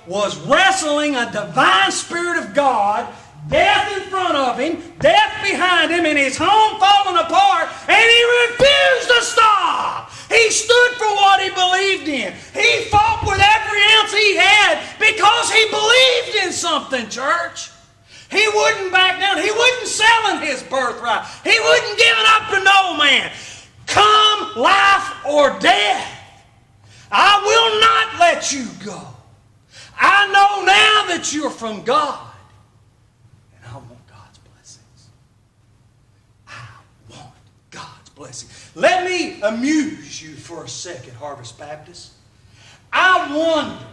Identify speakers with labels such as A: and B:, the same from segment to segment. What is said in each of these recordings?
A: was wrestling a divine Spirit of God, death in front of him, death behind him, and his home falling apart, and he refused to stop. He stood for what he believed in. He fought with every ounce he had because he believed in something, church. He wouldn't back down. He wasn't selling his birthright. He wasn't giving up to no man. Come life or death, I will not let you go. I know now that you're from God, and I want God's blessings. I want God's blessings. Let me amuse you for a second, Harvest Baptist. I wonder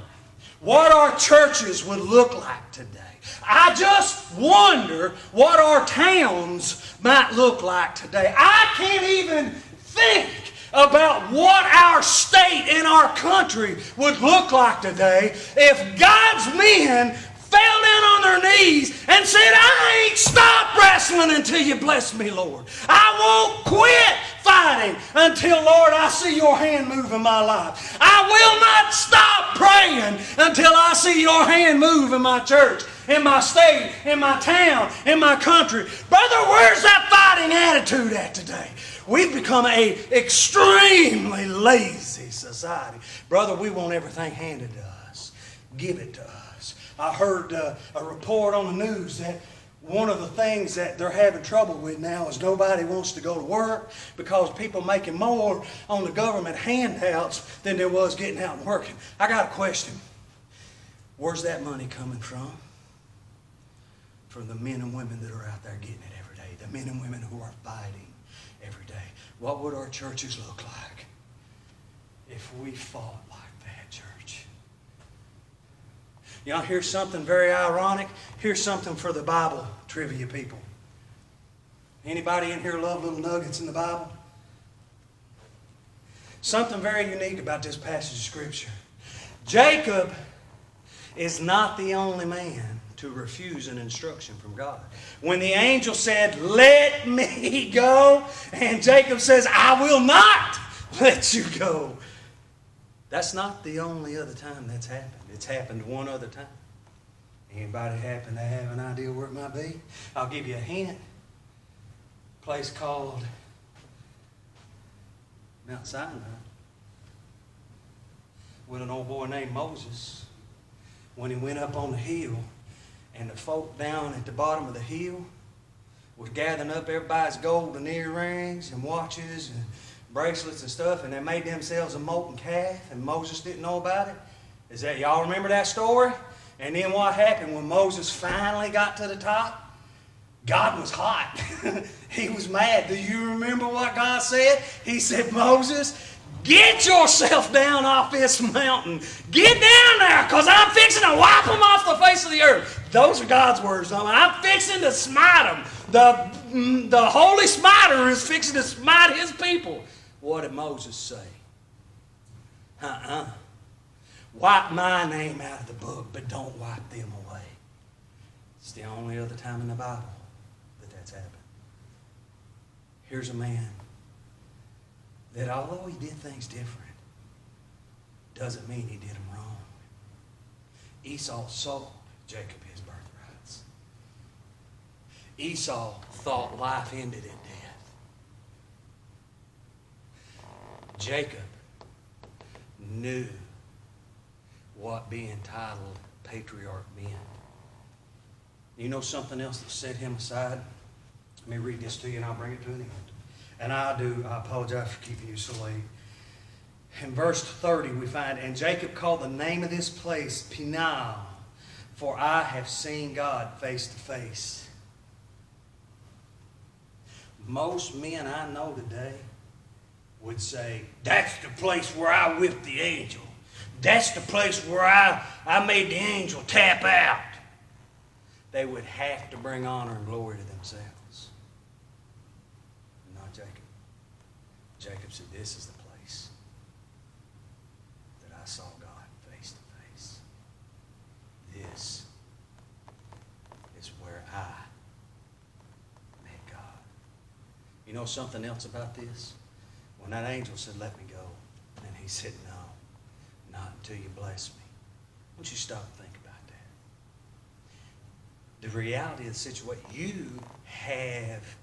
A: what our churches would look like today. I just wonder what our towns might look like today. I can't even think about what our state and our country would look like today if God's men fell down on their knees and said, I ain't stopped wrestling until you bless me, Lord. I won't quit fighting until, Lord, I see your hand move in my life. I will not stop praying until I see your hand move in my church, in my state, in my town, in my country. Brother, where's that fighting attitude at today? We've become an extremely lazy society. Brother, we want everything handed to us. Give it to us. I heard a report on the news that one of the things that they're having trouble with now is nobody wants to go to work because people making more on the government handouts than there was getting out and working. I got a question. Where's that money coming from? From the men and women that are out there getting it every day. The men and women who are fighting every day. What would our churches look like if we fought like that, church? You know, here's something very ironic. Here's something for the Bible trivia people. Anybody in here love little nuggets in the Bible? Something very unique about this passage of Scripture. Jacob is not the only man to refuse an instruction from God. When the angel said, let me go, and Jacob says, I will not let you go. That's not the only other time that's happened. It's happened one other time. Anybody happen to have an idea where it might be? I'll give you a hint. A place called Mount Sinai, with an old boy named Moses. When he went up on the hill, and the folk down at the bottom of the hill was gathering up everybody's golden earrings and watches and bracelets and stuff, and they made themselves a molten calf, and Moses didn't know about it. Is that, y'all remember that story? And then what happened when Moses finally got to the top? God was hot. He was mad. Do you remember what God said? He said, Moses, get yourself down off this mountain. Get down there, because I'm fixing to wipe them off the face of the earth. Those are God's words. I'm fixing to smite them. The holy smiter is fixing to smite his people. What did Moses say? Wipe my name out of the book, but don't wipe them away. It's the only other time in the Bible that that's happened. Here's a man that although he did things different, doesn't mean he did them wrong. Esau sold Jacob his birthrights. Esau thought life ended in death. Jacob knew what being titled patriarch meant. You know something else that set him aside? Let me read this to you and I'll bring it to an end. And I apologize for keeping you so late. In verse 30 we find, and Jacob called the name of this place Peniel, for I have seen God face to face. Most men I know today would say, that's the place where I whipped the angel. That's the place where I made the angel tap out. They would have to bring honor and glory to themselves. Not Jacob. Jacob said, this is the place that I saw God face to face. This is where I met God. You know something else about this? When that angel said, let me go, and he said, no, not until you bless me. don't you stop and think about that. The reality of the situation, you have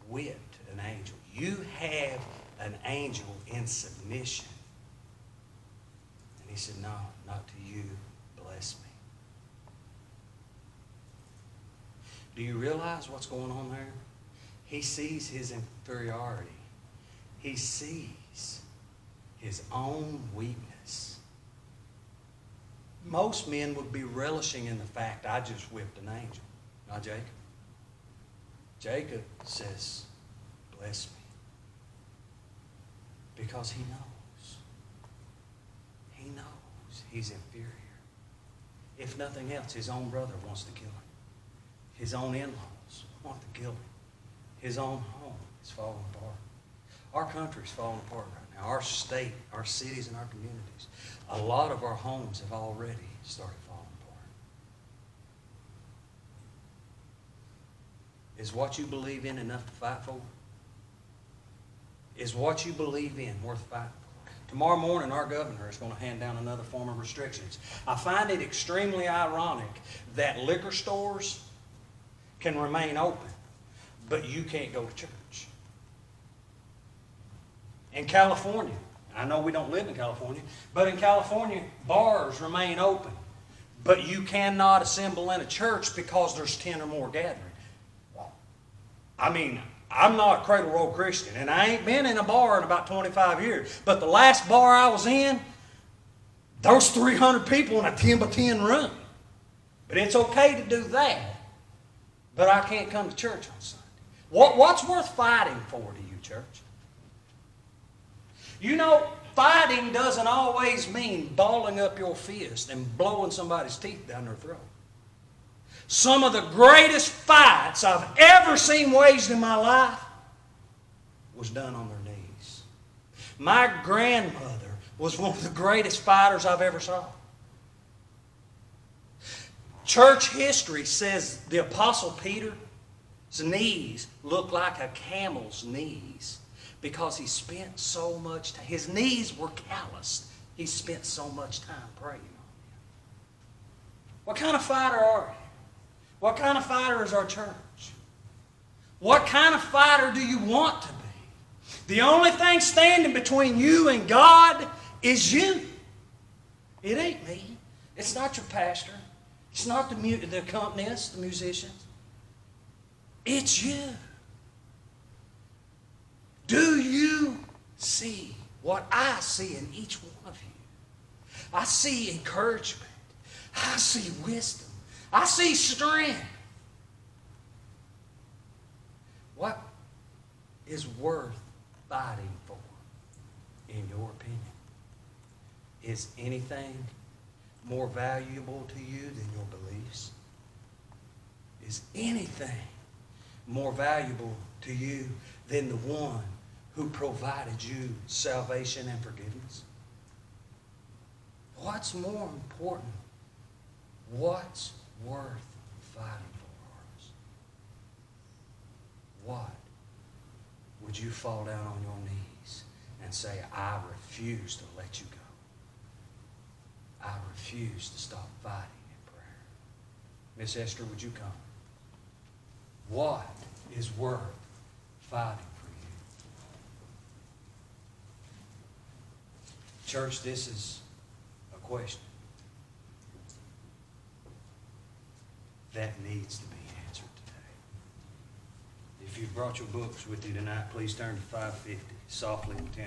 A: whipped an angel. You have an angel in submission. And he said, no, not to you. Bless me. Do you realize what's going on there? He sees his inferiority. He sees his own weakness. Most men would be relishing in the fact, I just whipped an angel. Not Jacob. Jacob says, bless me. Because he knows. He knows he's inferior. If nothing else, his own brother wants to kill him. His own in-laws want to kill him. His own home is falling apart. Our country is falling apart right now. Our state, our cities, and our communities. A lot of our homes have already started falling apart. Is what you believe in enough to fight for? Is what you believe in worth fighting for? Tomorrow morning, our governor is going to hand down another form of restrictions. I find it extremely ironic that liquor stores can remain open, but you can't go to church. In California, I know we don't live in California, but in California, bars remain open, but you cannot assemble in a church because there's 10 or more gathering. I mean, I'm not a cradle roll Christian, and I ain't been in a bar in about 25 years, but the last bar I was in, there was 300 people in a 10 by 10 room. But it's okay to do that. But I can't come to church on Sunday. What's worth fighting for to you, church? You know, fighting doesn't always mean balling up your fist and blowing somebody's teeth down their throat. Some of the greatest fights I've ever seen waged in my life was done on their knees. My grandmother was one of the greatest fighters I've ever saw. Church history says the Apostle Peter's knees looked like a camel's knees because he spent so much time. His knees were calloused. He spent so much time praying on them. What kind of fighter are you? What kind of fighter is our church? What kind of fighter do you want to be? The only thing standing between you and God is you. It ain't me. It's not your pastor. It's not the accompanists, the musicians. It's you. Do you see what I see in each one of you? I see encouragement. I see wisdom. I see strength. What is worth fighting for, in your opinion? Is anything more valuable to you than your beliefs? Is anything more valuable to you than the one who provided you salvation and forgiveness? What's more important? What's worth fighting for? What would you fall down on your knees and say, I refuse to let you go. I refuse to stop fighting in prayer. Miss Esther, would you come? What is worth fighting for you? Church, this is a question that needs to be answered today. If you've brought your books with you tonight, please turn to 550, softly and tenderly.